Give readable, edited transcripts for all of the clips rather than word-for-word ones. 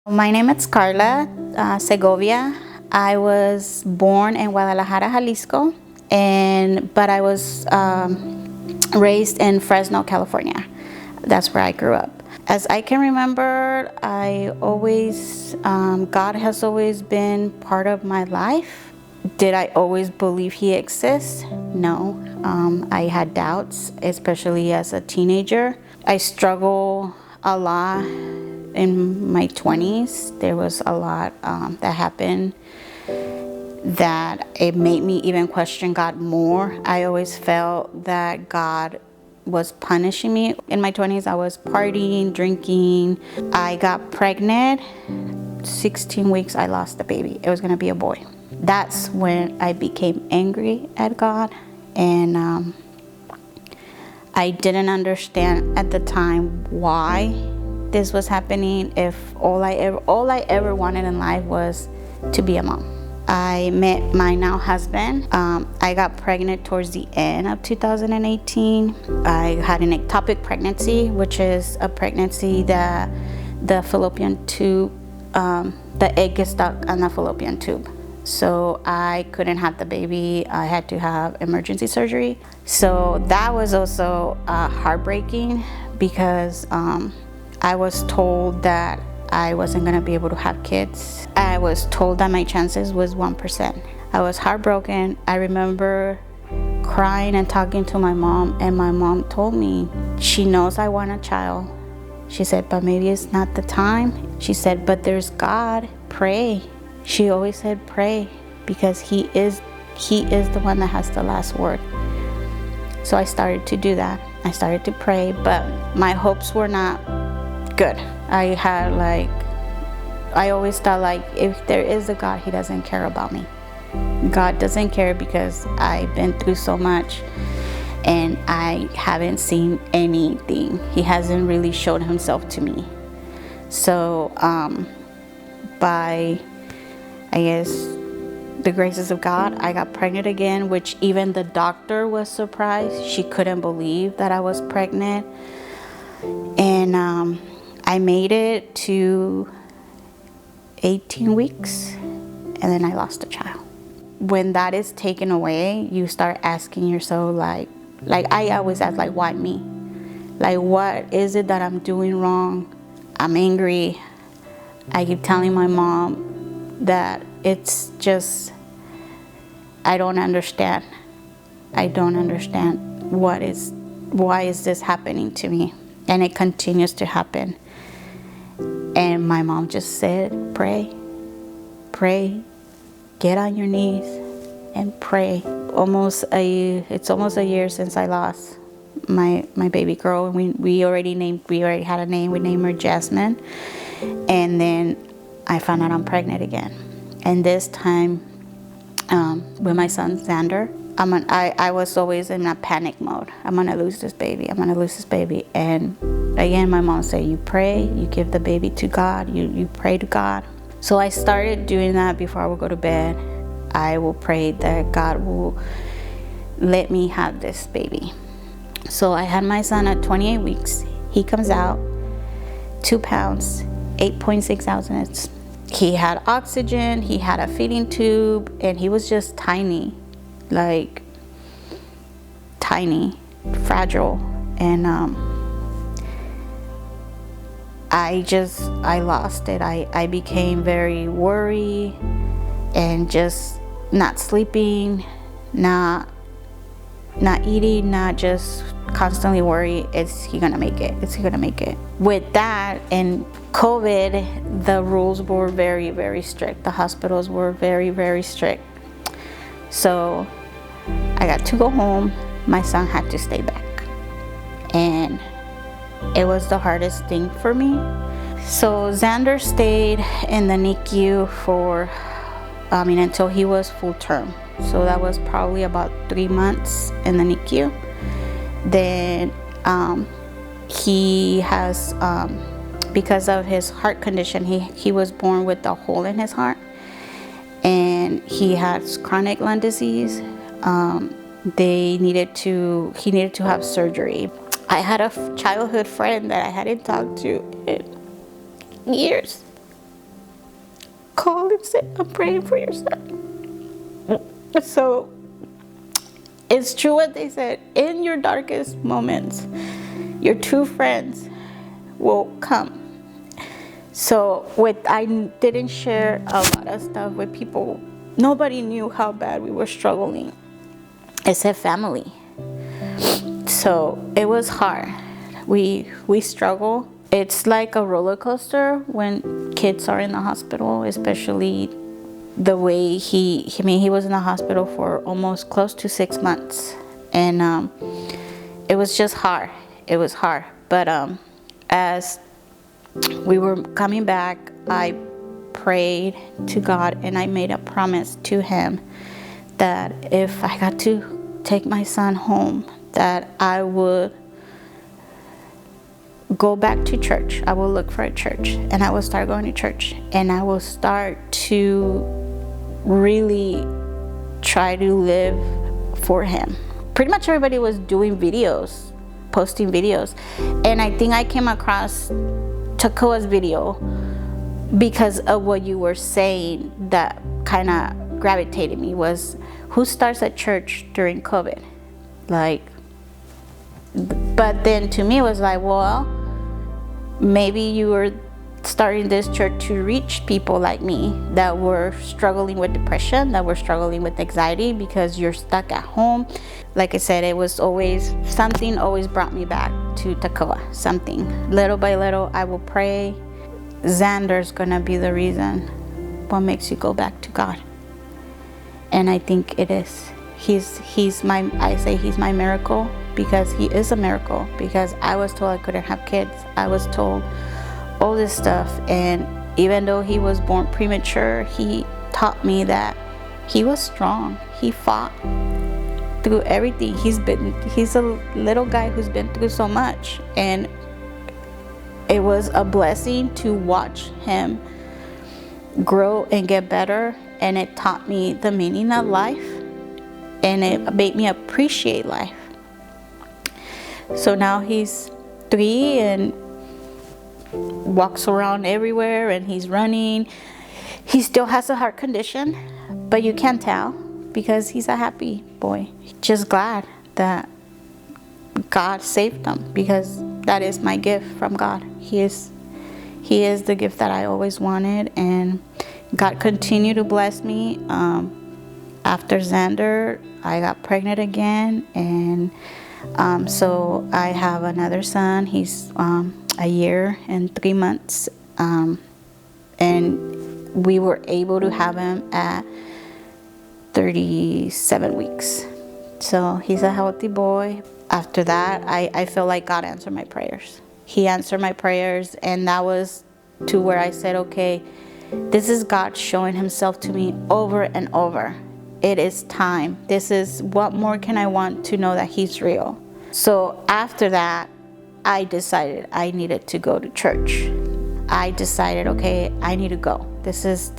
My name is Karla Segovia. I was born in Guadalajara, Jalisco, but I was raised in Fresno, California. That's where I grew up. As I can remember, God has always been part of my life. Did I always believe He exists? No. I had doubts, especially as a teenager. I struggle a lot in my 20s. There was a lot that happened that it made me even question God more. I always felt that God was punishing me. In my 20s, I was partying, drinking. I got pregnant. 16 weeks, I lost the baby. It was going to be a boy. That's when I became angry at God, and I didn't understand at the time why this was happening. If all I ever wanted in life was to be a mom. I met my now husband. I got pregnant towards the end of 2018. I had an ectopic pregnancy, which is a pregnancy that the fallopian tube, the egg gets stuck on the fallopian tube. So I couldn't have the baby. I had to have emergency surgery. So that was also heartbreaking because I was told that I wasn't gonna be able to have kids. I was told that my chances was 1%. I was heartbroken. I remember crying and talking to my mom, and my mom told me she knows I want a child. She said, but maybe it's not the time. She said, but there's God, pray. She always said pray because he is the one that has the last word. So I started to do that. I started to pray, but my hopes were not good. I always thought if there is a God, He doesn't care about me. God doesn't care because I've been through so much and I haven't seen anything. He hasn't really showed Himself to me. So by, I guess, the graces of God, I got pregnant again, which even the doctor was surprised. She couldn't believe that I was pregnant. And I made it to 18 weeks, and then I lost a child. When that is taken away, you start asking yourself, like I always ask, why me? What is it that I'm doing wrong? I'm angry. I keep telling my mom that it's just, I don't understand. I don't understand why is this happening to me? And it continues to happen. And my mom just said, pray, get on your knees and pray. It's almost a year since I lost my baby girl. And we already had a name. We named her Jasmine. And then I found out I'm pregnant again. And this time, with my son Xander, I was always in a panic mode. I'm gonna lose this baby. And again, my mom said, you pray, you give the baby to God, you pray to God. So I started doing that before I would go to bed. I will pray that God will let me have this baby. So I had my son at 28 weeks. He comes out 2 pounds, 8.6 ounces. He had oxygen, he had a feeding tube, and he was just tiny, fragile. And I lost it. I became very worried and just not sleeping, not eating, not just constantly worried, is he gonna make it? Is he gonna make it? With that and COVID, the rules were very, very strict. The hospitals were very, very strict. So I got to go home. My son had to stay back. And it was the hardest thing for me. So Xander stayed in the NICU until he was full term. So that was probably about 3 months in the NICU. Then he has, because of his heart condition, he was born with a hole in his heart. And he has chronic lung disease. He needed to have surgery. I had a childhood friend that I hadn't talked to in years. called and said, I'm praying for your son. So it's true what they said. In your darkest moments, your true friends will come. So I didn't share a lot of stuff with people. Nobody knew how bad we were struggling, except family. So it was hard. We struggle. It's like a roller coaster when kids are in the hospital, especially the way he was in the hospital for almost close to 6 months. And it was just hard. It was hard. But as we were coming back, I prayed to God and I made a promise to him that if I got to take my son home, that I would go back to church. I will look for a church and I will start going to church, and I will start to really try to live for him. Pretty much everybody was doing videos, posting videos, and I think I came across Tekoa's video because of what you were saying. That kind of gravitated me, was who starts a church during COVID? Like, but then to me it was like, well, maybe you were starting this church to reach people like me that were struggling with depression, that were struggling with anxiety because you're stuck at home. Like I said, it was always something always brought me back to Tekoa. Something. Little by little, I will pray. Xander's gonna be the reason what makes you go back to God. And I think it is. He's my miracle, because he is a miracle, because I was told I couldn't have kids. I was told all this stuff, and even though he was born premature, he taught me that he was strong. He fought through everything. He's a little guy who's been through so much, and it was a blessing to watch him grow and get better. And it taught me the meaning of life, and it made me appreciate life. So now he's 3 and walks around everywhere, and he's running. He still has a heart condition, but you can't tell because he's a happy boy. Just glad that God saved him, because that is my gift from God. He is the gift that I always wanted, and God continued to bless me. After Xander, I got pregnant again, and so I have another son. He's a year and 3 months, and we were able to have him at 37 weeks. So he's a healthy boy. After that, I feel like God answered my prayers. He answered my prayers, and that was to where I said, okay, this is God showing himself to me over and over. It is time. This is, what more can I want to know that he's real? So after that, I decided I needed to go to church. I decided, okay, I need to go. This is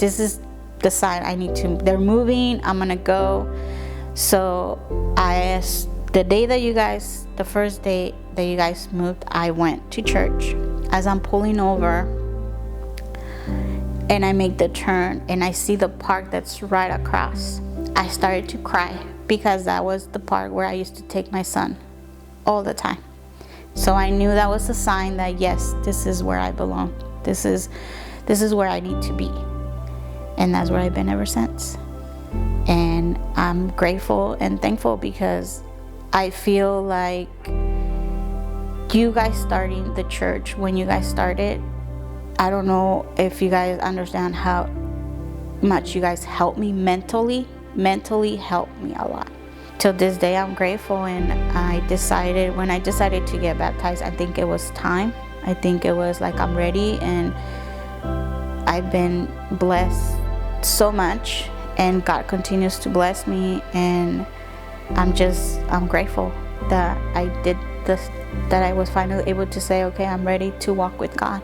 the sign. I need to. They're moving. I'm gonna go. So the first day that you guys moved, I went to church. As I'm pulling over, and I make the turn, and I see the park that's right across, I started to cry, because that was the park where I used to take my son all the time. So I knew that was a sign that, yes, this is where I belong. This is where I need to be. And that's where I've been ever since. And I'm grateful and thankful, because I feel like you guys starting the church, when you guys started, I don't know if you guys understand how much you guys helped me mentally helped me a lot. Till this day, I'm grateful. And when I decided to get baptized, I think it was time. I think it was like, I'm ready, and I've been blessed so much, and God continues to bless me, and I'm grateful that I did this, that I was finally able to say, okay, I'm ready to walk with God.